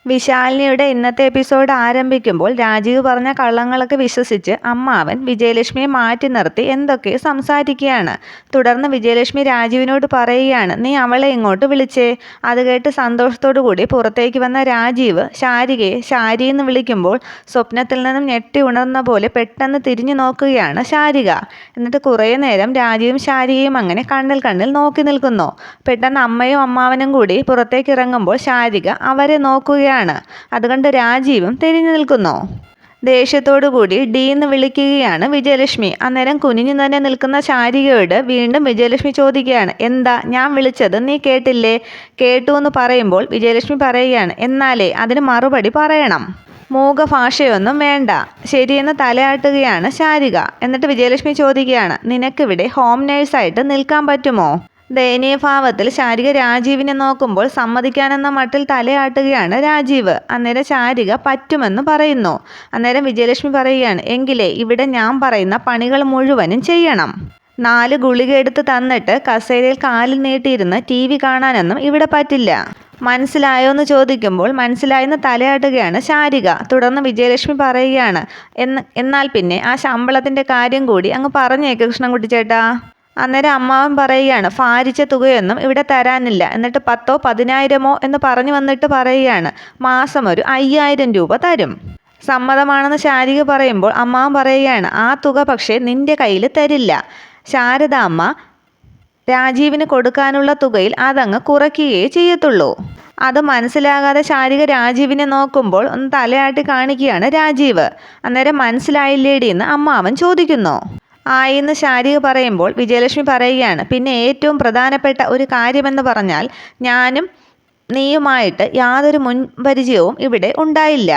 വിശാലിനിയുടെ ഇന്നത്തെ എപ്പിസോഡ് ആരംഭിക്കുമ്പോൾ രാജീവ് പറഞ്ഞ കള്ളങ്ങളൊക്കെ വിശ്വസിച്ച് അമ്മാവൻ വിജയലക്ഷ്മിയെ മാറ്റി നിർത്തി എന്തൊക്കെയോ സംസാരിക്കുകയാണ്. തുടർന്ന് വിജയലക്ഷ്മി രാജീവിനോട് പറയുകയാണ്, നീ അവളെ ഇങ്ങോട്ട് വിളിച്ചേ. അത് കേട്ട് സന്തോഷത്തോടു കൂടി പുറത്തേക്ക് വന്ന രാജീവ് ശാരികയെ ശാരി എന്ന് വിളിക്കുമ്പോൾ സ്വപ്നത്തിൽ നിന്നും ഞെട്ടി ഉണർന്ന പോലെ പെട്ടെന്ന് തിരിഞ്ഞു നോക്കുകയാണ് ശാരിക. എന്നിട്ട് കുറേ നേരം രാജീവും ശാരികയും അങ്ങനെ കണ്ണിൽ നോക്കി നിൽക്കുന്നു. പെട്ടെന്ന് അമ്മയും അമ്മാവനും കൂടി പുറത്തേക്ക് ഇറങ്ങുമ്പോൾ ശാരിക അവരെ നോക്കുകയാണ്. അതുകൊണ്ട് രാജീവും തിരിഞ്ഞു നിൽക്കുന്നു. ദേഷ്യത്തോടു കൂടി ഡി എന്ന് വിളിക്കുകയാണ് വിജയലക്ഷ്മി. അന്നേരം കുനിഞ്ഞു തന്നെ നിൽക്കുന്ന ശാരികയോട് വീണ്ടും വിജയലക്ഷ്മി ചോദിക്കുകയാണ്, എന്താ ഞാൻ വിളിച്ചത് നീ കേട്ടില്ലേ? കേട്ടു എന്ന് പറയുമ്പോൾ വിജയലക്ഷ്മി പറയുകയാണ്, എന്നാലേ അതിന് മറുപടി പറയണം. മൂകഭാഷയൊന്നും വേണ്ട. ശരിയെന്ന് തലയാട്ടുകയാണ് ശാരിക. എന്നിട്ട് വിജയലക്ഷ്മി ചോദിക്കുകയാണ്, നിനക്കിവിടെ ഹോം നേഴ്സായിട്ട് നിൽക്കാൻ പറ്റുമോ? ദയനീയഭാവത്തിൽ ശാരിക രാജീവിനെ നോക്കുമ്പോൾ സമ്മതിക്കാനെന്ന മട്ടിൽ തലയാട്ടുകയാണ് രാജീവ്. അന്നേരം ശാരിക പറ്റുമെന്ന് പറയുന്നു. അന്നേരം വിജയലക്ഷ്മി പറയുകയാണ്, എങ്കിലേ ഇവിടെ ഞാൻ പറയുന്ന പണികൾ മുഴുവനും ചെയ്യണം. 4 ഗുളിക എടുത്ത് തന്നിട്ട് കസേരയിൽ കാലിൽ നീട്ടിയിരുന്ന് TV കാണാനൊന്നും ഇവിടെ പറ്റില്ല. മനസ്സിലായോ എന്ന് ചോദിക്കുമ്പോൾ മനസ്സിലായെന്ന് തലയാട്ടുകയാണ് ശാരിക. തുടർന്ന് വിജയലക്ഷ്മി പറയുകയാണ്, എന്നാൽ പിന്നെ ആ ശമ്പളത്തിൻ്റെ കാര്യം കൂടി അങ്ങ് പറഞ്ഞേക്ക് കൃഷ്ണൻകുട്ടി ചേട്ടാ. അന്നേരം അമ്മാവൻ പറയുകയാണ്, ഭാരിച്ച തുകയൊന്നും ഇവിടെ തരാനില്ല. എന്നിട്ട് 10,000 10,000 എന്ന് പറഞ്ഞു വന്നിട്ട് പറയുകയാണ്, മാസം ഒരു 5,000 രൂപ തരും. സമ്മതമാണെന്ന് ശാരിക പറയുമ്പോൾ അമ്മാവൻ പറയുകയാണ്, ആ തുക പക്ഷേ നിന്റെ കയ്യിൽ തരില്ല. ശാരദ അമ്മ രാജീവിന് കൊടുക്കാനുള്ള തുകയിൽ അതങ്ങ് കുറയ്ക്കുകയേ ചെയ്യത്തുള്ളൂ. അത് മനസ്സിലാകാതെ ശാരിക രാജീവിനെ നോക്കുമ്പോൾ ഒന്ന് തലയാട്ടി കാണിക്കുകയാണ് രാജീവ്. അന്നേരം മനസ്സിലായില്ലേടി എന്ന് അമ്മാവൻ ചോദിക്കുന്നു. ആയെന്ന് ശാരിക പറയുമ്പോൾ വിജയലക്ഷ്മി പറയുകയാണ്, പിന്നെ ഏറ്റവും പ്രധാനപ്പെട്ട ഒരു കാര്യമെന്ന് പറഞ്ഞാൽ ഞാനും നീയുമായിട്ട് യാതൊരു മുൻപരിചയവും ഇവിടെ ഉണ്ടായില്ല.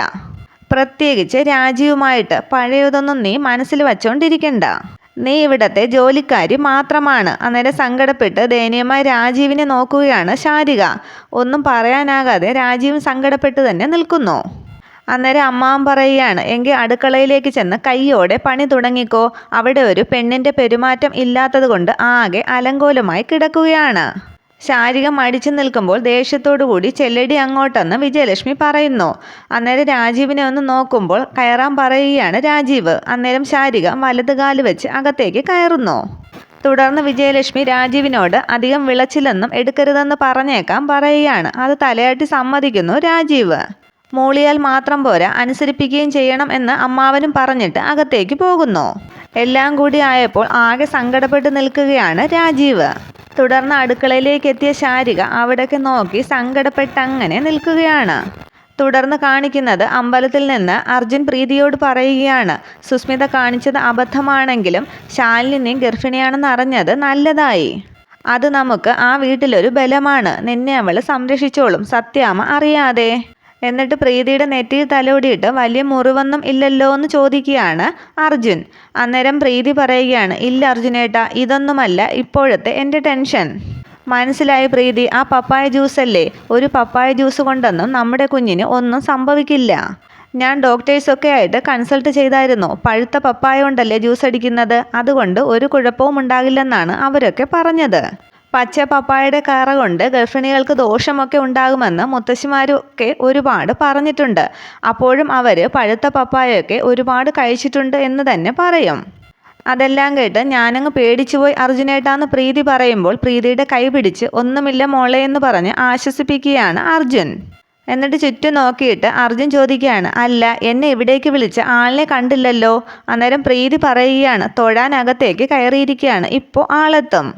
പ്രത്യേകിച്ച് രാജീവുമായിട്ട്. പഴയതൊന്നും നീ മനസ്സിൽ വച്ചുകൊണ്ടിരിക്കണ്ട. നീ ഇവിടത്തെ ജോലിക്കാരി മാത്രമാണ്. അന്നേരം സങ്കടപ്പെട്ട് ദയനീയമായി രാജീവിനെ നോക്കുകയാണ് ശാരിക. ഒന്നും പറയാനാകാതെ രാജീവ് സങ്കടപ്പെട്ട് തന്നെ നിൽക്കുന്നു. അന്നേരം അമ്മാവൻ പറയുകയാണ്, എങ്കിൽ അടുക്കളയിലേക്ക് ചെന്ന് കയ്യോടെ പണി തുടങ്ങിക്കോ. അവിടെ ഒരു പെണ്ണിൻ്റെ പെരുമാറ്റം ഇല്ലാത്തത് കൊണ്ട് ആകെ അലങ്കോലമായി കിടക്കുകയാണ്. ശാരിക മടിച്ചു നിൽക്കുമ്പോൾ ദേഷ്യത്തോടു കൂടി ചെല്ലടി അങ്ങോട്ടെന്ന് വിജയലക്ഷ്മി പറയുന്നു. അന്നേരം രാജീവിനെ ഒന്ന് നോക്കുമ്പോൾ കയറാൻ പറയുകയാണ് രാജീവ്. അന്നേരം ശാരിക വലതുകാല് വെച്ച് അകത്തേക്ക് കയറുന്നു. തുടർന്ന് വിജയലക്ഷ്മി രാജീവിനോട് അധികം വിളച്ചിലൊന്നും എടുക്കരുതെന്ന് പറഞ്ഞേക്കാൻ പറയുകയാണ്. അത് തലയാട്ടി സമ്മതിക്കുന്നു രാജീവ്. മൂളിയാൽ മാത്രം പോരാ, അനുസരിപ്പിക്കുകയും ചെയ്യണം എന്ന് അമ്മാവനും പറഞ്ഞിട്ട് അകത്തേക്ക് പോകുന്നു. എല്ലാം കൂടി ആയപ്പോൾ ആകെ സങ്കടപ്പെട്ട് നിൽക്കുകയാണ് രാജീവ്. തുടർന്ന് അടുക്കളയിലേക്ക് എത്തിയ ശാരിക അവിടേക്ക് നോക്കി സങ്കടപ്പെട്ടങ്ങനെ നിൽക്കുകയാണ്. തുടർന്ന് കാണിക്കുന്നത് അമ്പലത്തിൽ നിന്ന് അർജുൻ പ്രീതിയോട് പറയുകയാണ്, സുസ്മിത കാണിച്ചത് അബദ്ധമാണെങ്കിലും ശാലിനി ഗർഭിണിയാണെന്ന് അറിഞ്ഞത് നല്ലതായി. അത് നമുക്ക് ആ വീട്ടിലൊരു ബലമാണ്. നിന്നെ അവൾ സംരക്ഷിച്ചോളും, സത്യാമ്മ അറിയാതെ. എന്നിട്ട് പ്രീതിയുടെ നെറ്റിയിൽ തലോടിയിട്ട് വലിയ മുറിവൊന്നും ഇല്ലല്ലോ എന്ന് ചോദിക്കുകയാണ് അർജുൻ. അന്നേരം പ്രീതി പറയുകയാണ്, ഇല്ല അർജുനേട്ടാ, ഇതൊന്നുമല്ല ഇപ്പോഴത്തെ എൻ്റെ ടെൻഷൻ. മനസ്സിലായി പ്രീതി, ആ പപ്പായ ജ്യൂസല്ലേ. ഒരു പപ്പായ ജ്യൂസ് കൊണ്ടൊന്നും നമ്മുടെ കുഞ്ഞിന് ഒന്നും സംഭവിക്കില്ല. ഞാൻ ഡോക്ടേഴ്സൊക്കെ ആയിട്ട് കൺസൾട്ട് ചെയ്തായിരുന്നു. പഴുത്ത പപ്പായ കൊണ്ടല്ലേ ജ്യൂസ് അടിക്കുന്നത്, അതുകൊണ്ട് ഒരു കുഴപ്പവും ഉണ്ടാകില്ലെന്നാണ് അവരൊക്കെ പറഞ്ഞത്. പച്ച പപ്പായയുടെ കറ കൊണ്ട് ഗർഭിണികൾക്ക് ദോഷമൊക്കെ ഉണ്ടാകുമെന്ന് മുത്തശ്ശിമാരൊക്കെ ഒരുപാട് പറഞ്ഞിട്ടുണ്ട്. അപ്പോഴും അവർ പഴുത്ത പപ്പായൊക്കെ ഒരുപാട് കഴിച്ചിട്ടുണ്ട് എന്ന് തന്നെ പറയും. അതെല്ലാം കേട്ട് ഞാനങ്ങ് പേടിച്ചുപോയി അർജുനേട്ടാന്ന് പ്രീതി പറയുമ്പോൾ പ്രീതിയുടെ കൈ പിടിച്ച് ഒന്നുമില്ല മോളെ എന്ന് പറഞ്ഞ് ആശ്വസിപ്പിക്കുകയാണ് അർജുൻ. എന്നിട്ട് ചുറ്റും നോക്കിയിട്ട് അർജുൻ ചോദിക്കുകയാണ്, അല്ല എന്നെ ഇവിടേക്ക് വിളിച്ച് ആളിനെ കണ്ടില്ലല്ലോ. അന്നേരം പ്രീതി പറയുകയാണ്, തൊഴാനകത്തേക്ക് കയറിയിരിക്കുകയാണ്, ഇപ്പോൾ ആളെത്തും.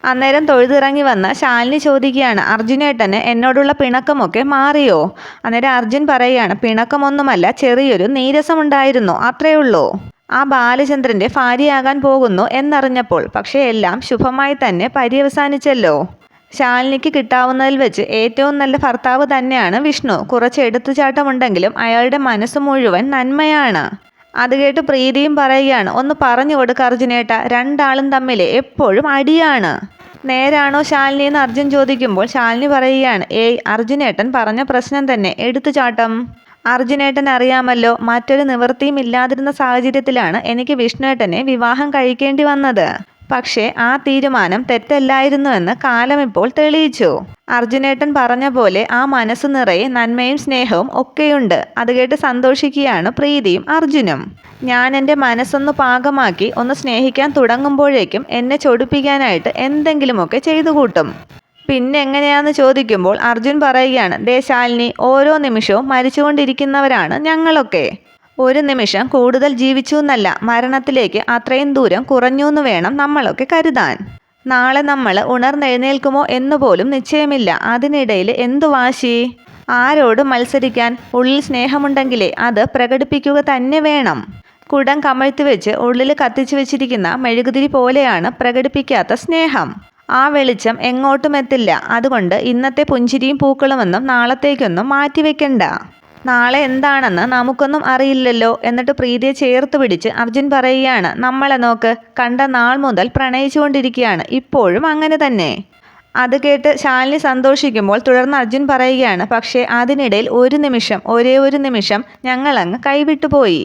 അന്നേരം തൊഴുതിറങ്ങി വന്ന ശാലിനി ചോദിക്കുകയാണ്, അർജുനേട്ടന് എന്നോടുള്ള പിണക്കമൊക്കെ മാറിയോ? അന്നേരം അർജുൻ പറയുകയാണ്, പിണക്കമൊന്നുമല്ല, ചെറിയൊരു നീരസമുണ്ടായിരുന്നു, അത്രയേ ഉള്ളൂ. ആ ബാലചന്ദ്രൻ്റെ ഭാര്യയാകാൻ പോകുന്നു എന്നറിഞ്ഞപ്പോൾ. പക്ഷേ എല്ലാം ശുഭമായി തന്നെ പര്യവസാനിച്ചല്ലോ. ശാലിനിക്ക് കിട്ടാവുന്നതിൽ വെച്ച് ഏറ്റവും നല്ല ഭർത്താവ് തന്നെയാണ് വിഷ്ണു. കുറച്ച് എടുത്തുചാട്ടമുണ്ടെങ്കിലും അയാളുടെ മനസ്സ് മുഴുവൻ നന്മയാണ്. അത് കേട്ട് പ്രീതിയും പറയുകയാണ്, ഒന്ന് പറഞ്ഞു കൊടുക്ക അർജുനേട്ട, രണ്ടാളും തമ്മിൽ എപ്പോഴും അടിയാണ്. നേരാണോ ശാലിനി എന്ന് അർജുൻ ചോദിക്കുമ്പോൾ ശാലിനി പറയുകയാണ്, ഏയ് അർജുനേട്ടൻ പറഞ്ഞ പ്രശ്നം തന്നെ, എടുത്തുചാട്ടം. അർജുനേട്ടൻ അറിയാമല്ലോ, മറ്റൊരു നിവൃത്തിയും ഇല്ലാതിരുന്ന സാഹചര്യത്തിലാണ് എനിക്ക് വിഷ്ണുവേട്ടനെ വിവാഹം കഴിക്കേണ്ടി വന്നത്. പക്ഷേ ആ തീരുമാനം തെറ്റല്ലായിരുന്നുവെന്ന് കാലം ഇപ്പോൾ തെളിയിച്ചു. അർജുനേട്ടൻ പറഞ്ഞ പോലെ ആ മനസ്സ് നിറയെ നന്മയും സ്നേഹവും ഒക്കെയുണ്ട്. അത് കേട്ട് സന്തോഷിക്കുകയാണ് പ്രീതിയും അർജുനും. ഞാൻ എൻ്റെ മനസ്സൊന്ന് പാകമാക്കി ഒന്ന് സ്നേഹിക്കാൻ തുടങ്ങുമ്പോഴേക്കും എന്നെ ചൊടിപ്പിക്കാനായിട്ട് എന്തെങ്കിലുമൊക്കെ ചെയ്തു കൂട്ടും. പിന്നെ എങ്ങനെയാന്ന് ചോദിക്കുമ്പോൾ അർജുൻ പറയുകയാണ്, ദേ ശാലിനി, ഓരോ നിമിഷവും മരിച്ചുകൊണ്ടിരിക്കുന്നവരാണ് ഞങ്ങളൊക്കെ. ഒരു നിമിഷം കൂടുതൽ ജീവിച്ചു എന്നല്ല, മരണത്തിലേക്ക് അത്രയും ദൂരം കുറഞ്ഞു എന്ന് വേണം നമ്മളൊക്കെ കരുതാൻ. നാളെ നമ്മൾ ഉണർന്നെഴുന്നേൽക്കുമോ എന്നുപോലും നിശ്ചയമില്ല. അതിനിടയിൽ എന്തു വാശി? ആരോട് മത്സരിക്കാൻ? ഉള്ളിൽ സ്നേഹമുണ്ടെങ്കിലേ അത് പ്രകടിപ്പിക്കുക തന്നെ വേണം. കുടം കമഴ്ത്തി വെച്ച് ഉള്ളിൽ കത്തിച്ചു വെച്ചിരിക്കുന്ന മെഴുകുതിരി പോലെയാണ് പ്രകടിപ്പിക്കാത്ത സ്നേഹം. ആ വെളിച്ചം എങ്ങോട്ടും എത്തില്ല. അതുകൊണ്ട് ഇന്നത്തെ പുഞ്ചിരിയും പൂക്കളുമൊന്നും നാളത്തേക്കൊന്നും മാറ്റിവെക്കണ്ട. നാളെ എന്താണെന്ന് നമുക്കൊന്നും അറിയില്ലല്ലോ. എന്നിട്ട് പ്രീതിയെ ചേർത്ത് പിടിച്ച് അർജുൻ പറയുകയാണ്, നമ്മളെ നോക്ക്, കണ്ട നാൾ മുതൽ പ്രണയിച്ചുകൊണ്ടിരിക്കുകയാണ്, ഇപ്പോഴും അങ്ങനെ തന്നെ. അത് കേട്ട് ശാലിനി സന്തോഷിക്കുമ്പോൾ തുടർന്ന് അർജുൻ പറയുകയാണ്, പക്ഷേ അതിനിടയിൽ ഒരേ ഒരു നിമിഷം ഞങ്ങളങ്ങ് കൈവിട്ടുപോയി.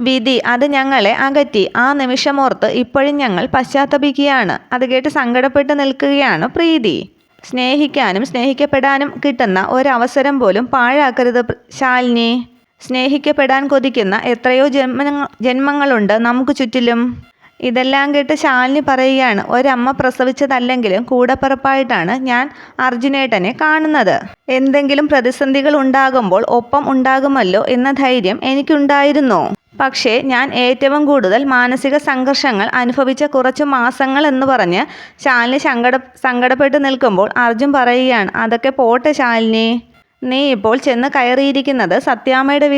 വിധി അത് ഞങ്ങളെ അകറ്റി. ആ നിമിഷമോർത്ത് ഇപ്പോഴും ഞങ്ങൾ പശ്ചാത്തപിക്കുകയാണ്. അത് കേട്ട് സങ്കടപ്പെട്ട് നിൽക്കുകയാണ് പ്രീതി. സ്നേഹിക്കാനും സ്നേഹിക്കപ്പെടാനും കിട്ടുന്ന ഒരവസരം പോലും പാഴാക്കരുത് ശാലിനി. സ്നേഹിക്കപ്പെടാൻ കൊതിക്കുന്ന എത്രയോ ജന്മങ്ങളുണ്ട് നമുക്ക് ചുറ്റിലും. ഇതെല്ലാം കേട്ട് ശാലിനി പറയുകയാണ്, ഒരമ്മ പ്രസവിച്ചതല്ലെങ്കിലും കൂടപ്പിറപ്പായിട്ടാണ് ഞാൻ അർജുനേട്ടനെ കാണുന്നത്. എന്തെങ്കിലും പ്രതിസന്ധികൾ ഉണ്ടാകുമ്പോൾ ഒപ്പം ഉണ്ടാകുമല്ലോ എന്ന ധൈര്യം എനിക്കുണ്ടായിരുന്നു. പക്ഷേ ഞാൻ ഏറ്റവും കൂടുതൽ മാനസിക സംഘർഷങ്ങൾ അനുഭവിച്ച കുറച്ച് മാസങ്ങൾ എന്ന് പറഞ്ഞ് ശാലിനി സങ്കടപ്പെട്ട് നിൽക്കുമ്പോൾ അർജുൻ പറയുകയാണ്, അതൊക്കെ പോട്ടെ ശാലിനി, നീ ഇപ്പോൾ ചെന്ന് കയറിയിരിക്കുന്നത് സത്യാമ്മയുടെ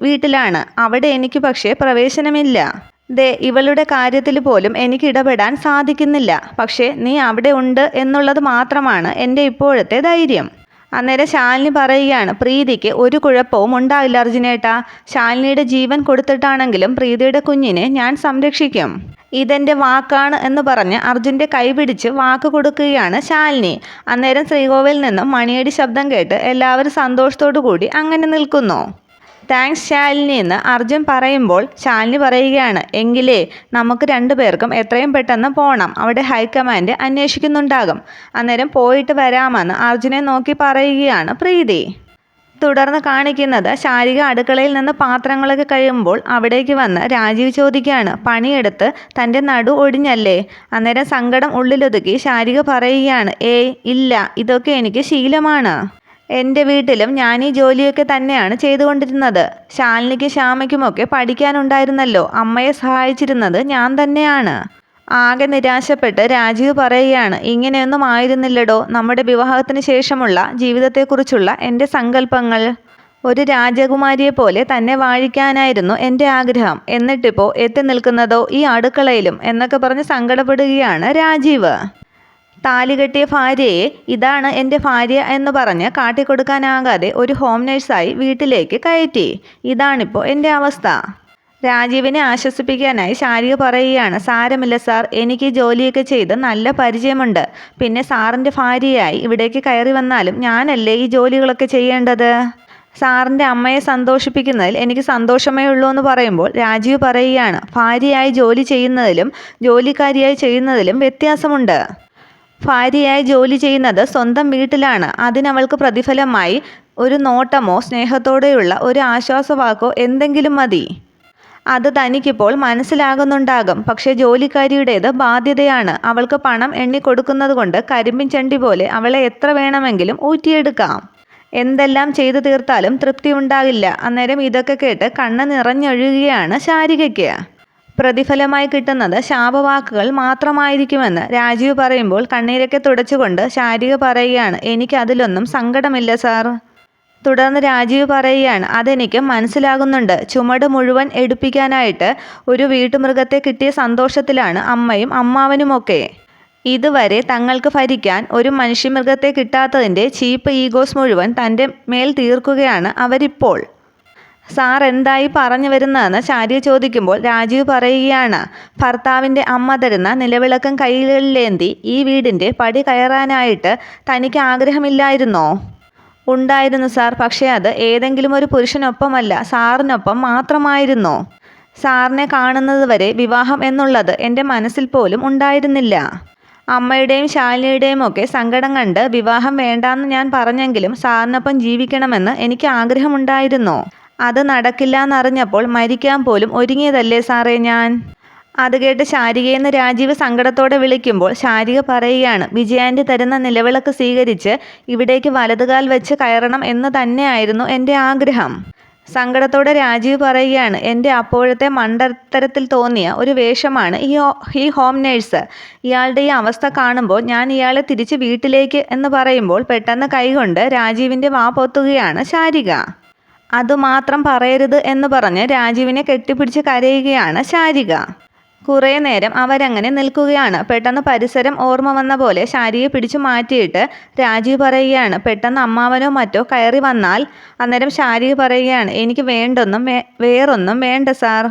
വീട്ടിലാണ്. അവിടെ എനിക്ക് പക്ഷേ പ്രവേശനമില്ല. ദേ ഇവളുടെ കാര്യത്തിൽ പോലും എനിക്ക് ഇടപെടാൻ സാധിക്കുന്നില്ല. പക്ഷേ നീ അവിടെ ഉണ്ട് എന്നുള്ളത് മാത്രമാണ് എൻ്റെ ഇപ്പോഴത്തെ ധൈര്യം. അന്നേരം ശാലിനി പറയുകയാണ്, പ്രീതിക്ക് ഒരു കുഴപ്പവും ഉണ്ടാവില്ല അർജുനേട്ടാ. ശാലിനിയുടെ ജീവൻ കൊടുത്തിട്ടാണെങ്കിലും പ്രീതിയുടെ കുഞ്ഞിനെ ഞാൻ സംരക്ഷിക്കും. ഇതെൻ്റെ വാക്കാണ് എന്ന് പറഞ്ഞ് അർജുൻ്റെ കൈപിടിച്ച് വാക്ക് കൊടുക്കുകയാണ് ശാലിനി. അന്നേരം ശ്രീകോവിൽ നിന്നും മണിയടി ശബ്ദം കേട്ട് എല്ലാവരും സന്തോഷത്തോടു കൂടി അങ്ങനെ നിൽക്കുന്നു. താങ്ക്സ് ശാലിനി എന്ന് അർജുൻ പറയുമ്പോൾ ശാലിനി പറയുകയാണ്, എങ്കിലേ നമുക്ക് രണ്ടുപേർക്കും എത്രയും പെട്ടെന്ന് പോകണം. അവിടെ ഹൈക്കമാൻഡ് അന്വേഷിക്കുന്നുണ്ടാകും. അന്നേരം പോയിട്ട് വരാമെന്ന് അർജുനെ നോക്കി പറയുകയാണ് പ്രീതി. തുടർന്ന് കാണിക്കുന്നത് ശാരിക അടുക്കളയിൽ നിന്ന് പാത്രങ്ങളൊക്കെ കഴിയുമ്പോൾ അവിടേക്ക് വന്ന് രാജീവ് ചോദിക്കുകയാണ്, പണിയെടുത്ത് തൻ്റെ നടു ഒടിഞ്ഞല്ലേ? അന്നേരം സങ്കടം ഉള്ളിലൊതുക്കി ശാരിക പറയുകയാണ്, ഏയ് ഇല്ല, ഇതൊക്കെ എനിക്ക് ശീലമാണ്. എൻ്റെ വീട്ടിലും ഞാൻ ഈ ജോലിയൊക്കെ തന്നെയാണ് ചെയ്തുകൊണ്ടിരുന്നത്. ശാലിനിക്ക് ശ്യാമയ്ക്കുമൊക്കെ പഠിക്കാനുണ്ടായിരുന്നല്ലോ. അമ്മയെ സഹായിച്ചിരുന്നത് ഞാൻ തന്നെയാണ്. ആകെ നിരാശപ്പെട്ട് രാജീവ് പറയുകയാണ്, ഇങ്ങനെയൊന്നും ആയിരുന്നില്ലടോ നമ്മുടെ വിവാഹത്തിന് ശേഷമുള്ള ജീവിതത്തെക്കുറിച്ചുള്ള എൻ്റെ സങ്കല്പങ്ങൾ. ഒരു രാജകുമാരിയെ പോലെ തന്നെ വാഴിക്കാനായിരുന്നു എൻ്റെ ആഗ്രഹം. എന്നിട്ടിപ്പോൾ എത്തി നിൽക്കുന്നതോ ഈ അടുക്കളയിലും എന്നൊക്കെ പറഞ്ഞ് സങ്കടപ്പെടുകയാണ് രാജീവ്. താലി കെട്ടിയ ഭാര്യയെ ഇതാണ് എൻ്റെ ഭാര്യ എന്ന് പറഞ്ഞ് കാട്ടിക്കൊടുക്കാനാകാതെ ഒരു ഹോം നേഴ്സായി വീട്ടിലേക്ക് കയറ്റി. ഇതാണിപ്പോൾ എൻ്റെ അവസ്ഥ. രാജീവിനെ ആശ്വസിപ്പിക്കാനായി ശാരിക പറയുകയാണ്, സാരമില്ല സാർ, എനിക്ക് ജോലിയൊക്കെ ചെയ്ത് നല്ല പരിചയമുണ്ട്. പിന്നെ സാറിൻ്റെ ഭാര്യയായി ഇവിടേക്ക് കയറി വന്നാലും ഞാനല്ലേ ഈ ജോലികളൊക്കെ ചെയ്യേണ്ടത്. സാറിൻ്റെ അമ്മയെ സന്തോഷിപ്പിക്കുന്നതിൽ എനിക്ക് സന്തോഷമേ ഉള്ളൂ എന്ന് പറയുമ്പോൾ രാജീവ് പറയുകയാണ്, ഭാര്യയായി ജോലി ചെയ്യുന്നതിലും ജോലിക്കാരിയായി ചെയ്യുന്നതിലും വ്യത്യാസമുണ്ട്. ഭാര്യയായി ജോലി ചെയ്യുന്നത് സ്വന്തം വീട്ടിലാണ്. അതിനവൾക്ക് പ്രതിഫലമായി ഒരു നോട്ടമോ സ്നേഹത്തോടെയുള്ള ഒരു ആശ്വാസവാക്കോ എന്തെങ്കിലും മതി. അത് തനിക്കിപ്പോൾ മനസ്സിലാകുന്നുണ്ടാകും. പക്ഷേ ജോലിക്കാരിയുടേത് ബാധ്യതയാണ്. അവൾക്ക് പണം എണ്ണിക്കൊടുക്കുന്നത് കൊണ്ട് കരിമ്പിൻ ചണ്ടി പോലെ അവളെ എത്ര വേണമെങ്കിലും ഊറ്റിയെടുക്കാം. എന്തെല്ലാം ചെയ്തു തീർത്താലും തൃപ്തി ഉണ്ടാകില്ല. അന്നേരം ഇതൊക്കെ കേട്ട് കണ്ണ് നിറഞ്ഞൊഴുകുകയാണ് ശാരികയ്ക്ക്. പ്രതിഫലമായി കിട്ടുന്നത് ശാപവാക്കുകൾ മാത്രമായിരിക്കുമെന്ന് രാജീവ് പറയുമ്പോൾ കണ്ണീരൊക്കെ തുടച്ചുകൊണ്ട് ശാരിക പറയുകയാണ്, എനിക്ക് അതിലൊന്നും സങ്കടമില്ല സാർ. തുടർന്ന് രാജീവ് പറയുകയാണ്, അതെനിക്ക് മനസ്സിലാകുന്നുണ്ട്. ചുമട് മുഴുവൻ എടുപ്പിക്കാനായിട്ട് ഒരു വീട്ടുമൃഗത്തെ കിട്ടിയ സന്തോഷത്തിലാണ് അമ്മയും അമ്മാവനുമൊക്കെ. ഇതുവരെ തങ്ങൾക്ക് ഭരിക്കാൻ ഒരു മനുഷ്യമൃഗത്തെ കിട്ടാത്തതിൻ്റെ ചീപ്പ് ഈഗോസ് മുഴുവൻ തൻ്റെ മേൽ തീർക്കുകയാണ് അവരിപ്പോൾ. സാർ എന്തായി പറഞ്ഞു വരുന്നതെന്ന് ശാരിക ചോദിക്കുമ്പോൾ രാജീവ് പറയുകയാണ്, ഭർത്താവിൻ്റെ അമ്മ തരുന്ന നിലവിളക്കം കൈകളിലേന്തി ഈ വീടിൻ്റെ പടി കയറാനായിട്ട് തനിക്ക് ആഗ്രഹമില്ലായിരുന്നോ? ഉണ്ടായിരുന്നു സാർ, പക്ഷേ അത് ഏതെങ്കിലും ഒരു പുരുഷനൊപ്പമല്ല, സാറിനൊപ്പം മാത്രമായിരുന്നു. സാറിനെ കാണുന്നത് വരെ വിവാഹം എന്നുള്ളത് എൻ്റെ മനസ്സിൽ പോലും ഉണ്ടായിരുന്നില്ല. അമ്മയുടെയും ശാലിനിയുടെയും ഒക്കെ സങ്കടം കണ്ട് വിവാഹം വേണ്ടാന്ന് ഞാൻ പറഞ്ഞെങ്കിലും സാറിനൊപ്പം ജീവിക്കണമെന്ന് എനിക്ക് ആഗ്രഹമുണ്ടായിരുന്നു. അത് നടക്കില്ല എന്നറിഞ്ഞപ്പോൾ മരിക്കാൻ പോലും ഒരുങ്ങിയതല്ലേ സാറേ ഞാൻ. അത് കേട്ട് ശാരികയെന്ന് രാജീവ് സങ്കടത്തോടെ വിളിക്കുമ്പോൾ ശാരിക പറയുകയാണ്, വിജയാൻ്റി തരുന്ന നിലവിളക്ക് സ്വീകരിച്ച് ഇവിടേക്ക് വലതുകാൽ വെച്ച് കയറണം എന്ന് തന്നെയായിരുന്നു എൻ്റെ ആഗ്രഹം. സങ്കടത്തോടെ രാജീവ് പറയുകയാണ്, എൻ്റെ അപ്പോഴത്തെ മണ്ടത്തരത്തിൽ തോന്നിയ ഒരു വേഷമാണ് ഈ ഹോം നേഴ്സ്. ഇയാളുടെ ഈ അവസ്ഥ കാണുമ്പോൾ ഞാൻ ഇയാളെ തിരിച്ച് വീട്ടിലേക്ക് എന്ന് പറയുമ്പോൾ പെട്ടെന്ന് കൈകൊണ്ട് രാജീവിൻ്റെ വാ പൊത്തുകയാണ് ശാരിക. അതുമാത്രം പറയരുത് എന്ന് പറഞ്ഞ് രാജീവിനെ കെട്ടിപ്പിടിച്ച് കരയുകയാണ് ശാരിക. കുറേ നേരം അവരങ്ങനെ നിൽക്കുകയാണ്. പെട്ടെന്ന് പരിസരം ഓർമ്മ വന്ന പോലെ ശാരികയെ പിടിച്ചു മാറ്റിയിട്ട് രാജീവ് പറയുകയാണ്, പെട്ടെന്ന് അമ്മാവനോ മറ്റോ കയറി വന്നാൽ. അന്നേരം ശാരിക പറയുകയാണ്, എനിക്ക് വേറൊന്നും വേണ്ട സാർ.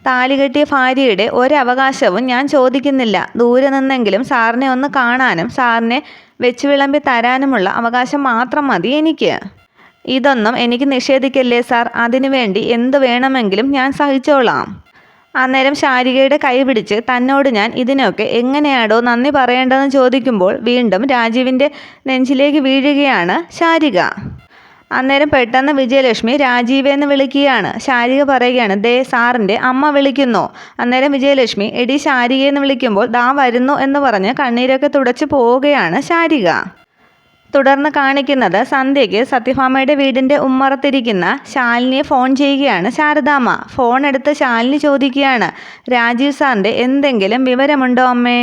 താലി കെട്ടിയ ഭാര്യയുടെ ഒരവകാശവും ഞാൻ ചോദിക്കുന്നില്ല. ദൂരെ നിന്നെങ്കിലും സാറിനെ ഒന്ന് കാണാനും സാറിനെ വെച്ച് വിളമ്പി തരാനുമുള്ള അവകാശം മാത്രം മതി എനിക്ക്. ഇതൊന്നും എനിക്ക് നിഷേധിക്കല്ലേ സാർ. അതിനുവേണ്ടി എന്ത് വേണമെങ്കിലും ഞാൻ സഹിച്ചോളാം. അന്നേരം ശാരികയുടെ കൈ പിടിച്ച് തന്നോട് ഞാൻ ഇതിനൊക്കെ എങ്ങനെയാണോ നന്ദി പറയേണ്ടതെന്ന് ചോദിക്കുമ്പോൾ വീണ്ടും രാജീവിൻ്റെ നെഞ്ചിലേക്ക് വീഴുകയാണ് ശാരിക. അന്നേരം പെട്ടെന്ന് വിജയലക്ഷ്മി രാജീവേന്ന് വിളിക്കുകയാണ്. ശാരിക പറയുകയാണ്, ദേ സാറിൻ്റെ അമ്മ വിളിക്കുന്നു. അന്നേരം വിജയലക്ഷ്മി എടി ശാരികയെന്ന് വിളിക്കുമ്പോൾ ദാ വരുന്നു എന്ന് പറഞ്ഞ് കണ്ണീരൊക്കെ തുടച്ചു പോവുകയാണ് ശാരിക. തുടർന്ന് കാണിക്കുന്നത് സന്ധ്യയ്ക്ക് സത്യഭാമയുടെ വീടിൻ്റെ ഉമ്മറത്തിരിക്കുന്ന ശാലിനിയെ ഫോൺ ചെയ്യുകയാണ് ശാരദാമ്മ. ഫോൺ എടുത്ത് ശാലിനി ചോദിക്കുകയാണ്, രാജീവ് സാറിൻ്റെ എന്തെങ്കിലും വിവരമുണ്ടോ അമ്മേ?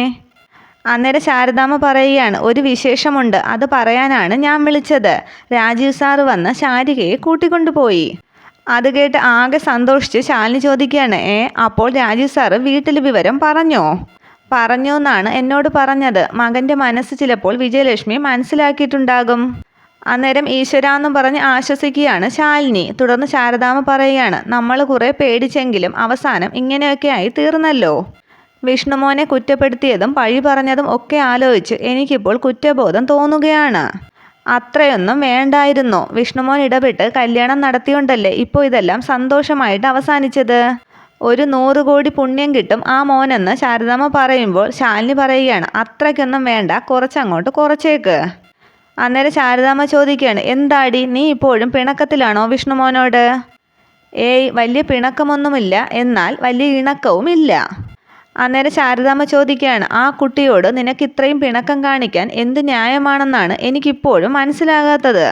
അന്നേരം ശാരദാമ്മ പറയുകയാണ്, ഒരു വിശേഷമുണ്ട്, അത് പറയാനാണ് ഞാൻ വിളിച്ചത്. രാജീവ് സാറ് വന്ന് ശാരികയെ കൂട്ടിക്കൊണ്ടുപോയി. അത് കേട്ട് ആകെ സന്തോഷിച്ച് ശാലിനി ചോദിക്കുകയാണ്, അപ്പോൾ രാജീവ് സാറ് വീട്ടിൽ വിവരം പറഞ്ഞോ? പറഞ്ഞു എന്നാണ് എന്നോട് പറഞ്ഞത്. മകൻ്റെ മനസ്സ് ചിലപ്പോൾ വിജയലക്ഷ്മി മനസ്സിലാക്കിയിട്ടുണ്ടാകും. അന്നേരം ഈശ്വരാന്നും പറഞ്ഞ് ആശ്വസിക്കുകയാണ് ശാലിനി. തുടർന്ന് ശാരദാമ്മ പറയുകയാണ്, നമ്മൾ കുറേ പേടിച്ചെങ്കിലും അവസാനം ഇങ്ങനെയൊക്കെ ആയി തീർന്നല്ലോ. വിഷ്ണുമോനെ കുറ്റപ്പെടുത്തിയതും പഴി പറഞ്ഞതും ഒക്കെ ആലോചിച്ച് എനിക്കിപ്പോൾ കുറ്റബോധം തോന്നുകയാണ്. അത്രയൊന്നും വേണ്ടായിരുന്നു. വിഷ്ണുമോൻ ഇടപെട്ട് കല്യാണം നടത്തിയോണ്ടല്ലേ ഇപ്പോൾ ഇതെല്ലാം സന്തോഷമായിട്ട് അവസാനിച്ചത്. ഒരു 100 കോടി പുണ്യം കിട്ടും ആ മോനെന്ന് ശാരദാമ്മ പറയുമ്പോൾ ശാലിനി പറയുകയാണ്, അത്രയ്ക്കൊന്നും വേണ്ട, കുറച്ചങ്ങോട്ട് കുറച്ചേക്ക്. അന്നേരം ശാരദാമ്മ ചോദിക്കുകയാണ്, എന്താടി നീ ഇപ്പോഴും പിണക്കത്തിലാണോ വിഷ്ണുമോനോട്? വലിയ പിണക്കമൊന്നുമില്ല, എന്നാൽ വലിയ ഇണക്കവും ഇല്ല. അന്നേരം ശാരദാമ്മ ചോദിക്കുകയാണ്, ആ കുട്ടിയോട് നിനക്ക് ഇത്രയും പിണക്കം കാണിക്കാൻ എന്ത് ന്യായമാണെന്നാണ് എനിക്കിപ്പോഴും മനസ്സിലാകാത്തത്.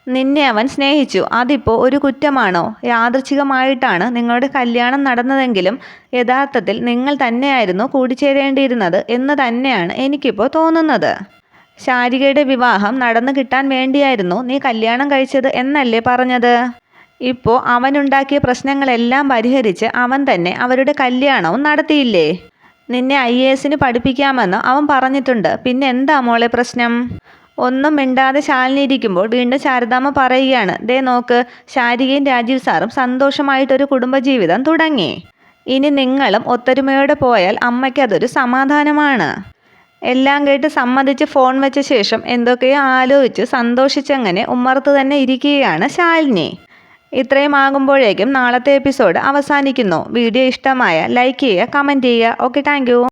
നിന്നെ അവൻ സ്നേഹിച്ചു, അതിപ്പോൾ ഒരു കുറ്റമാണോ? യാദൃച്ഛികമായിട്ടാണ് നിങ്ങളുടെ കല്യാണം നടന്നതെങ്കിലും യഥാർത്ഥത്തിൽ നിങ്ങൾ തന്നെയായിരുന്നു കൂടിച്ചേരേണ്ടിയിരുന്നത് എന്ന് തന്നെയാണ് എനിക്കിപ്പോൾ തോന്നുന്നത്. ശാരികയുടെ വിവാഹം നടന്നു കിട്ടാൻ വേണ്ടിയായിരുന്നു നീ കല്യാണം കഴിച്ചത് എന്നല്ലേ പറഞ്ഞത്? ഇപ്പോൾ അവനുണ്ടാക്കിയ പ്രശ്നങ്ങളെല്ലാം പരിഹരിച്ച് അവൻ തന്നെ അവരുടെ കല്യാണവും നടത്തിയില്ലേ? നിന്നെ IASന് പഠിപ്പിക്കാമെന്ന് അവൻ പറഞ്ഞിട്ടുണ്ട്. പിന്നെ എന്താ മോളെ പ്രശ്നം? ഒന്നും മിണ്ടാതെ ശാലിനി ഇരിക്കുമ്പോൾ വീണ്ടും ശാരദാമ്മ പറയുകയാണ്, ദേ നോക്ക്, ശാരികയും രാജീവ് സാറും സന്തോഷമായിട്ടൊരു കുടുംബജീവിതം തുടങ്ങി. ഇനി നിങ്ങളും ഒത്തൊരുമയോടെ പോയാൽ അമ്മയ്ക്ക് അതൊരു സമാധാനമാണ്. എല്ലാം കേട്ട് സമ്മതിച്ച് ഫോൺ വെച്ച ശേഷം എന്തൊക്കെയോ ആലോചിച്ച് സന്തോഷിച്ചങ്ങനെ ഉമ്മറത്ത് തന്നെ ഇരിക്കുകയാണ് ശാലിനി. ഇത്രയും ആകുമ്പോഴേക്കും നാളത്തെ എപ്പിസോഡ് അവസാനിക്കുന്നു. വീഡിയോ ഇഷ്ടമായ ലൈക്ക് ചെയ്യുക, കമൻറ്റ് ചെയ്യുക. Okay, thank you.